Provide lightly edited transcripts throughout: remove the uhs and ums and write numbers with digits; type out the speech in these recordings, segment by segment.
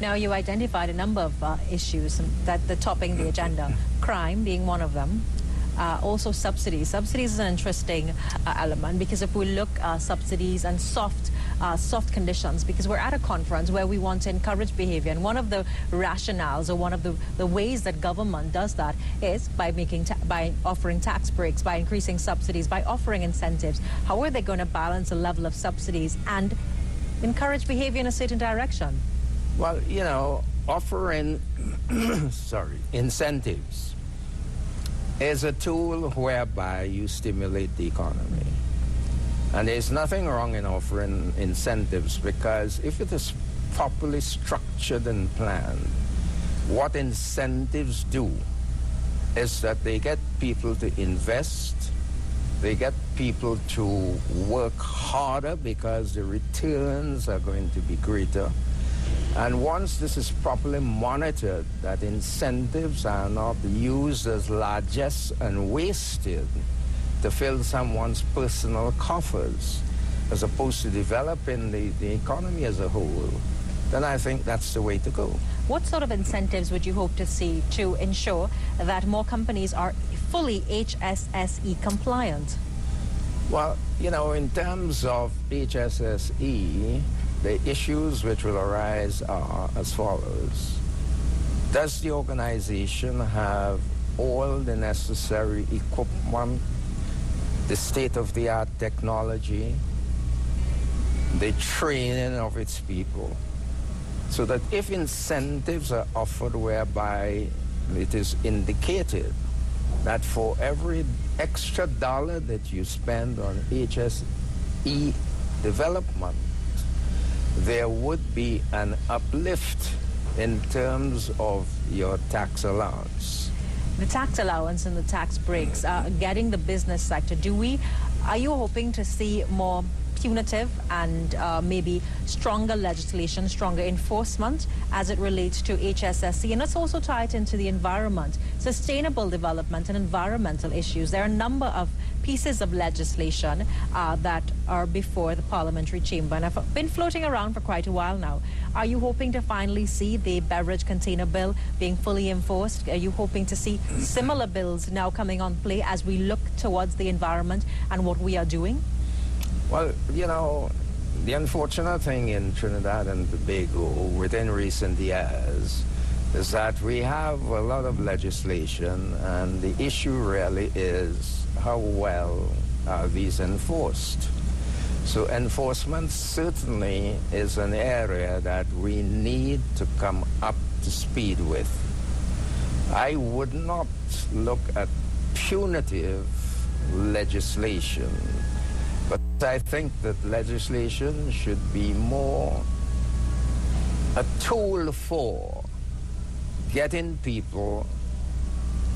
Now, you identified a number of issues that are topping the agenda, crime being one of them. Also subsidies. Subsidies is an interesting element, because if we look subsidies and soft conditions, because we're at a conference where we want to encourage behavior, and one of the rationales, or one of the ways that government does that is by by offering tax breaks, by increasing subsidies, by offering incentives. How are they going to balance the level of subsidies and encourage behavior in a certain direction? Well, you know, offering incentives is a tool whereby you stimulate the economy. And there's nothing wrong in offering incentives, because if it is properly structured and planned, what incentives do is that they get people to invest, they get people to work harder because the returns are going to be greater. And once this is properly monitored, that incentives are not used as largesse and wasted to fill someone's personal coffers, as opposed to developing the economy as a whole, then I think that's the way to go. What sort of incentives would you hope to see to ensure that more companies are fully HSSE compliant? Well, you know, in terms of HSSE, the issues which will arise are as follows. Does the organization have all the necessary equipment, the state-of-the-art technology, the training of its people, so that if incentives are offered whereby it is indicated that for every extra dollar that you spend on HSE development, there would be an uplift in terms of your tax allowance. The tax allowance and the tax breaks, getting the business sector, are you hoping to see more punitive and maybe stronger legislation, stronger enforcement as it relates to HSSE? And let's also tie it into the environment, sustainable development and environmental issues. There are a number of pieces of legislation that are before the parliamentary chamber and have been floating around for quite a while now. Are you hoping to finally see the beverage container bill being fully enforced? Are you hoping to see similar bills now coming on play as we look towards the environment and what we are doing? Well, you know, the unfortunate thing in Trinidad and Tobago within recent years is that we have a lot of legislation, and the issue really is how well are these enforced. So enforcement certainly is an area that we need to come up to speed with. I would not look at punitive legislation, but I think that legislation should be more a tool for getting people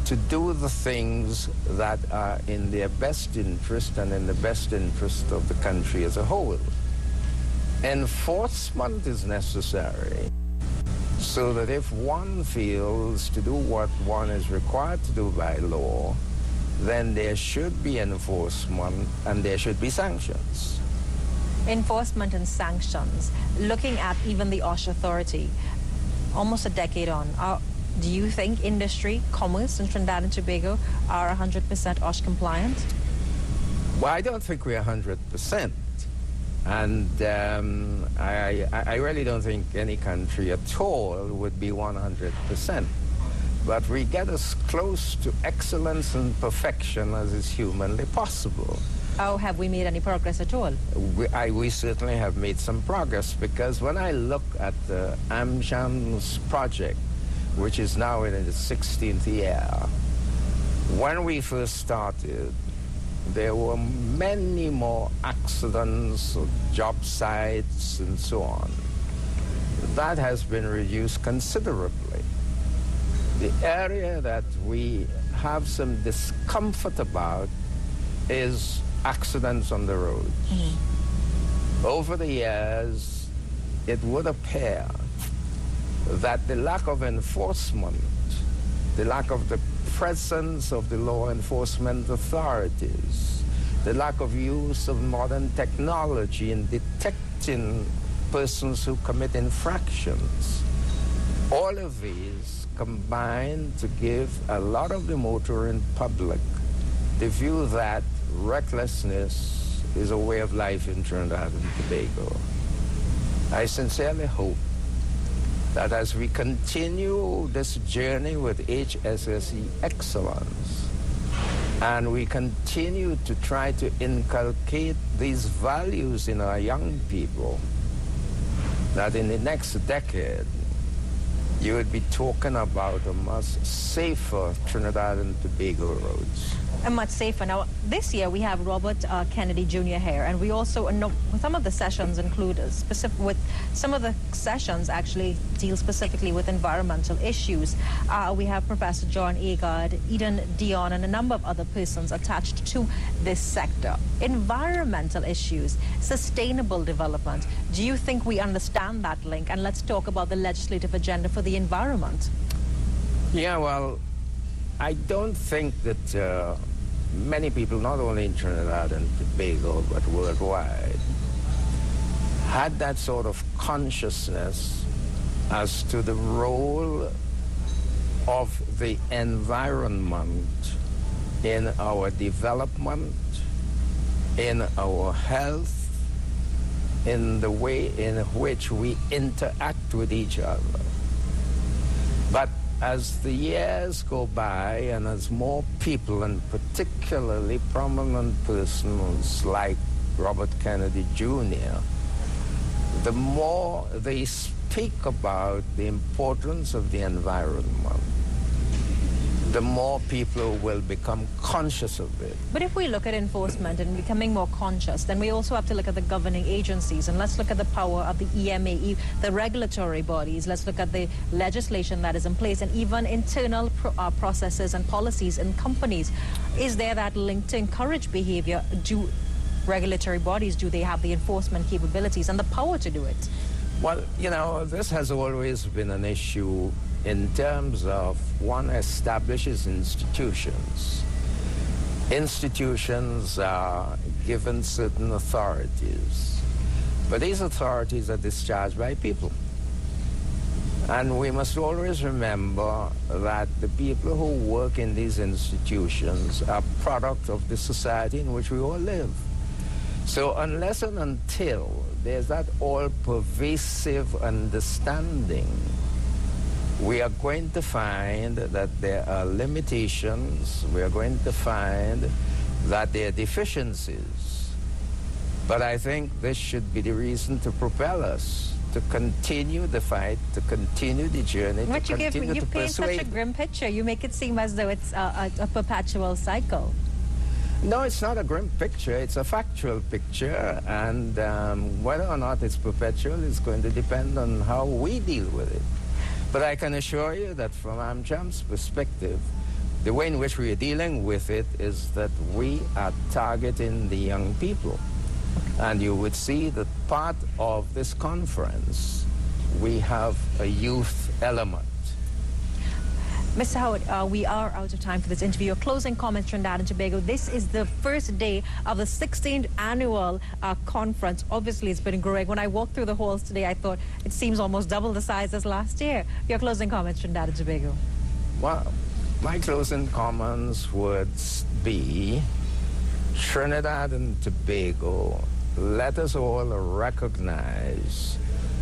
to do the things that are in their best interest and in the best interest of the country as a whole. Enforcement is necessary so that if one fails to do what one is required to do by law, then there should be enforcement and there should be sanctions. Enforcement and sanctions. Looking at even the OSH authority, almost a decade on, do you think industry, commerce in Trinidad and Tobago are 100% OSH compliant? Well, I don't think we're 100%. And I really don't think any country at all would be 100%. But we get as close to excellence and perfection as is humanly possible. Oh, have we made any progress at all? We certainly have made some progress, because when I look at the AmSham's project, which is now in its 16th year, when we first started, there were many more accidents, job sites, and so on. That has been reduced considerably. The area that we have some discomfort about is accidents on the roads. Mm-hmm. Over the years, it would appear that the lack of enforcement, the lack of the presence of the law enforcement authorities, the lack of use of modern technology in detecting persons who commit infractions, All of these combine to give a lot of the motoring public the view that recklessness is a way of life in Trinidad and Tobago. I sincerely hope that as we continue this journey with HSSE excellence, and we continue to try to inculcate these values in our young people, that in the next decade, you would be talking about a much safer Trinidad and Tobago roads. And much safer. Now, this year we have Robert Kennedy Jr. here, and we also know some of the sessions include some of the sessions actually deal specifically with environmental issues. We have Professor John Agard, Eden Dion, and a number of other persons attached to this sector. Environmental issues, sustainable development. Do you think we understand that link? And let's talk about the legislative agenda for the environment. Yeah, well, I don't think that many people, not only in Trinidad and Tobago, but worldwide, had that sort of consciousness as to the role of the environment in our development, in our health, in the way in which we interact with each other. But as the years go by and as more people, and particularly prominent persons like Robert Kennedy Jr., the more they speak about the importance of the environment, the more people will become conscious of it. But if we look at enforcement and becoming more conscious, then we also have to look at the governing agencies, and let's look at the power of the EMA, the regulatory bodies. Let's look at the legislation that is in place, and even internal processes and policies in companies. Is there that link to encourage behavior? Do regulatory bodies, do they have the enforcement capabilities and the power to do it? Well, you know, this has always been an issue in terms of one establishes institutions. Institutions are given certain authorities, but these authorities are discharged by people. And we must always remember that the people who work in these institutions are product of the society in which we all live. So unless and until there's that all-pervasive understanding, we are going to find that there are limitations, we are going to find that there are deficiencies. But I think this should be the reason to propel us to continue the fight, to continue the journey, but to continue to persuade. You paint such a grim picture. You make it seem as though it's a perpetual cycle. No, it's not a grim picture. It's a factual picture, and whether or not it's perpetual is going to depend on how we deal with it. But I can assure you that from AmCham's perspective, the way in which we are dealing with it is that we are targeting the young people. And you would see that part of this conference, we have a youth element. Mr. Howard, we are out of time for this interview. Your closing comments, Trinidad and Tobago. This is the first day of the 16th annual conference. Obviously, it's been growing. When I walked through the halls today, I thought it seems almost double the size as last year. Your closing comments, Trinidad and Tobago. Well, my closing comments would be Trinidad and Tobago, let us all recognize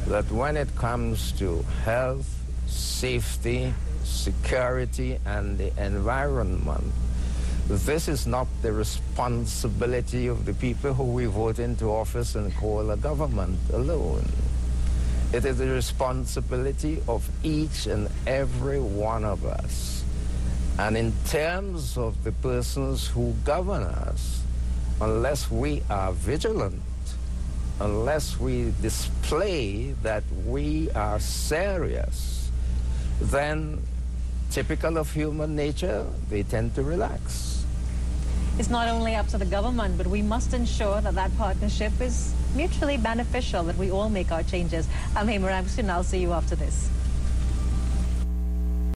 that when it comes to health, safety, security, and the environment, this is not the responsibility of the people who we vote into office and call a government alone. It is the responsibility of each and every one of us. And in terms of the persons who govern us, unless we are vigilant, unless we display that we are serious, then typical of human nature, they tend to relax. It's not only up to the government, but we must ensure that that partnership is mutually beneficial, that we all make our changes. I'm Hema Ramsey, and I'll see you after this.